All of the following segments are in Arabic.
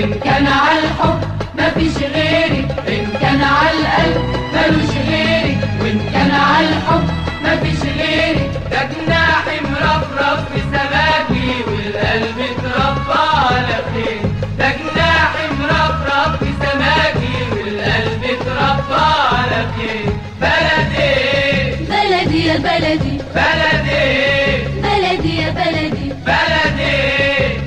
وإن كان على الحب مفيش غيرك، إن كان على القلب ملوش غيرك، وإن كان على الحب مفيش غيرك. ده جناح مرفرف في سماكي والقلب اتربى على خير، ده جناح مرفرف في سماكي والقلب اتربى على خير. بلدي بلدي يا بلدي، بلدي بلدي يا بلدي، بلدي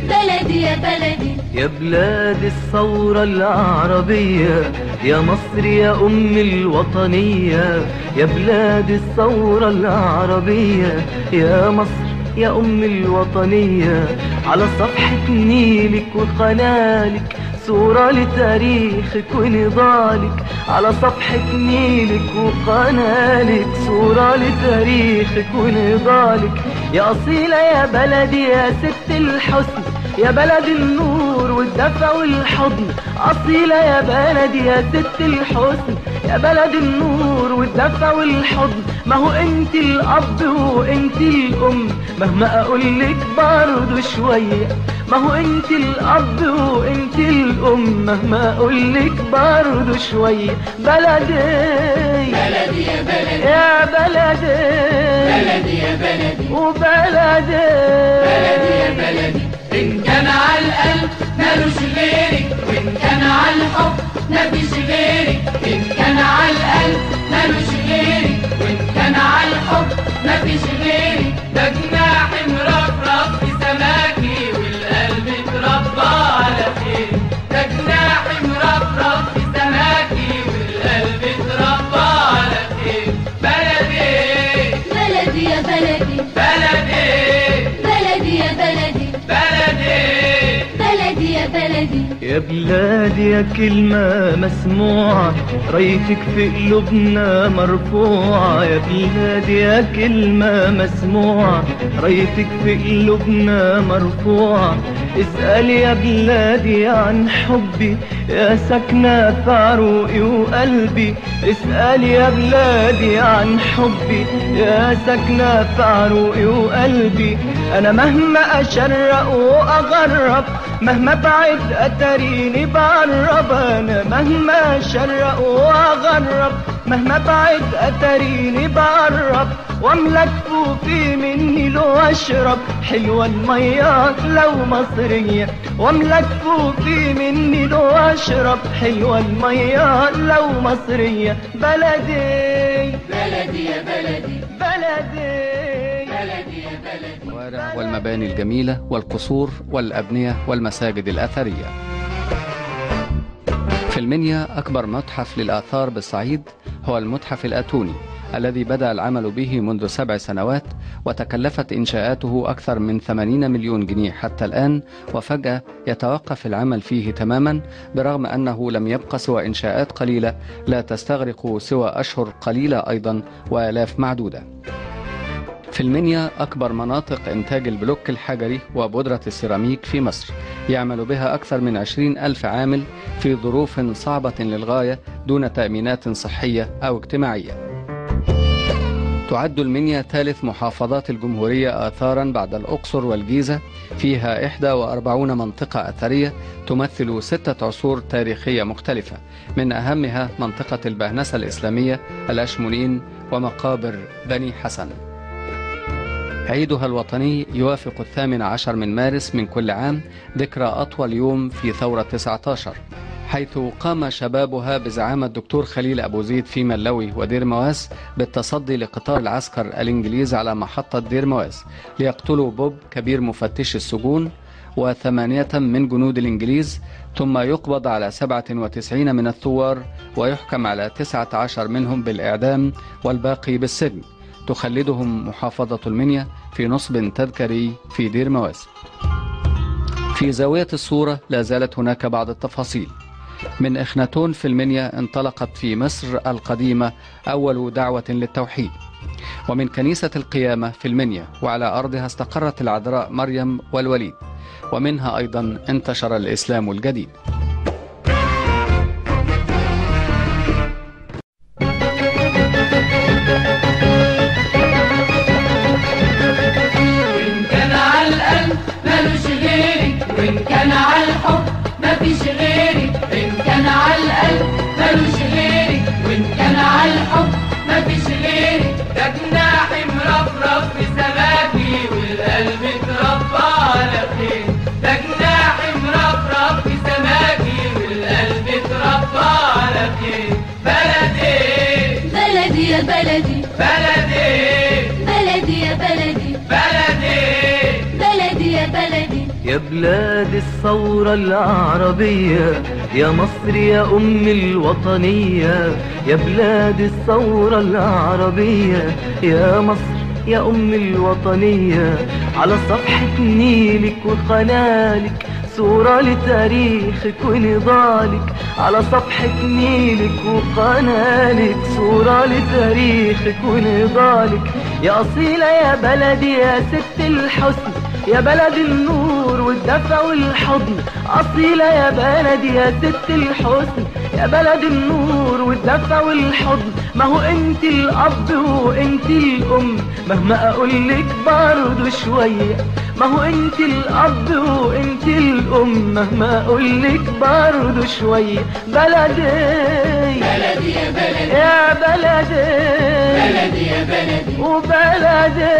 بلدي يا بلدي. يا بلاد الثورة العربية، يا مصر يا أم الوطنية، يا بلاد الثورة العربية، يا مصر يا أم الوطنية. على صفحة نيلك وقنالك صورة لتاريخك ونضالك، على صفحة نيلك وقنالك صورة لتاريخك ونضالك. يا أصيلة يا بلدي يا ست الحسن، يا بلد النور والدفى والحضن. أصيلة يا بلدي يا ست الحسن، يا بلد النور والدفى والحضن. ما هو انت الأب وانت الأم، مهما أقولك برضو شوية. ما هو انت الأب وانت الأم، مهما أقولك برضو شوية. بلدي بلدي يا بلدي، يا بلدي بلدي يا بلدي، وبلدي بلدي يا بلدي. إن كان على القلب ملوش غيرك، وإن كان على الحب مفيش غيرك، إن كان على القلب ملوش غيرك، وإن كان على الحب مفيش غيرك. ده جناح مرفرف في سماكي والقلب اتربى على خير، ده جناح مرفرف في سماكي والقلب اتربى على خير. بلدي بلدي يا بلدي، بلدي بلدي يا بلدي، بلدي بلدي يا بلدي. يا بلادي يا كلمة مسموعة، رايتك في قلوبنا مرفوعة. يا بلادي يا كلمة مسموعة، رايتك في قلوبنا مرفوعة. اسأل يا بلادي عن حبي يا سكنة في عروقي وقلبي. اسأل يا بلادي عن حبي يا سكنة في عروقي وقلبي. أنا مهما أشرق وأغرب، مهما بعد أتريني بقرب. أنا مهما أشرق وأغرب، مهما بعد أتريني بقرب. واملك فوقي مني لو أشرب، حلوة المية لو مصرية. واملك فوقي مني لو أشرب، حلوة المية لو مصرية. بلدي بلدي يا بلدي، بلدي بلدي يا بلدي. الشوارع والمباني الجميلة والقصور والأبنية والمساجد الأثرية. في المنيا أكبر متحف للآثار بالصعيد هو المتحف الآتوني، الذي بدأ العمل به منذ 7 سنوات، وتكلفت إنشاءاته أكثر من 80 مليون جنيه حتى الآن، وفجأة يتوقف العمل فيه تماما، برغم أنه لم يبقى سوى إنشاءات قليلة لا تستغرق سوى أشهر قليلة أيضا وآلاف معدودة. في المنيا أكبر مناطق إنتاج البلوك الحجري وبودرة السيراميك في مصر، يعمل بها أكثر من 20,000 عامل في ظروف صعبة للغاية دون تأمينات صحية أو اجتماعية. تعد المنيا ثالث محافظات الجمهورية آثارا بعد الأقصر والجيزة، فيها 41 منطقة أثرية تمثل 6 عصور تاريخية مختلفة، من أهمها منطقة البهنسة الإسلامية، الأشمونين، ومقابر بني حسن. عيدها الوطني يوافق 18 من مارس من كل عام، ذكرى أطول يوم في ثورة 19، حيث قام شبابها بزعامة الدكتور خليل أبو زيد في ملوي ودير مواس بالتصدي لقطار العسكر الإنجليز على محطة دير مواس ليقتلوا بوب كبير مفتش السجون و8 من جنود الإنجليز، ثم يقبض على 97 من الثوار ويحكم على 19 منهم بالإعدام والباقي بالسجن. تخلدهم محافظة المنيا في نصب تذكاري في دير مواس. في زاوية الصورة لا زالت هناك بعض التفاصيل. من إخناتون في المنيا انطلقت في مصر القديمة أول دعوة للتوحيد، ومن كنيسة القيامة في المنيا وعلى أرضها استقرت العذراء مريم والوليد، ومنها أيضا انتشر الإسلام الجديد. وإن كان على القلب ملوش غيرك، وإن كان على الحب مفيش يا بلدي بلدي بلدي يا بلدي بلدي بلدي يا بلدي يا بلاد الثورة العربية يا مصر يا أم الوطنية، يا بلاد الثورة العربية يا مصر يا أم الوطنية، على صفحة نيلك وقنالك صورة لتاريخك ونضالك، على صفحة نيلك وقنالك صورة لتاريخك ونضالك، يا أصيلة يا بلدي يا ست الحسن، يا بلد النور والدفى والحضن، أصيلة يا بلدي يا ست الحسن، يا بلد النور والدفى والحضن، ما هو انت الأب وانت الأم، مهما أقولك برضو شوية، ما هو انت الأب وانت الأم، مهما أقولك برضو شوية، بلدي بلدي يا بلدي يا بلدي بلدي يا بلدي وبلدي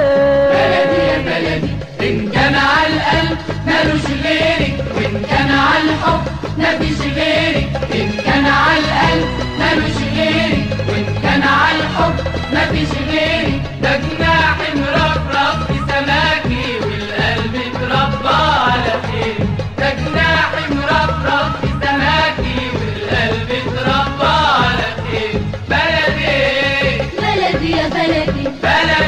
بلدي يا بلدي، إن كان على القلب مالوش غيرك، وإن كان على الحب مفيش غيرك، إن كان على القلب مالوش غيرك، وإن كان على الحب مفيش غيرك، ده جناح مرفرف في سماكي والقلب اتربى على خير، ده جناح مرفرف في سماكي والقلب اتربى على خير، بلدي بلدي يا بلدي بلدي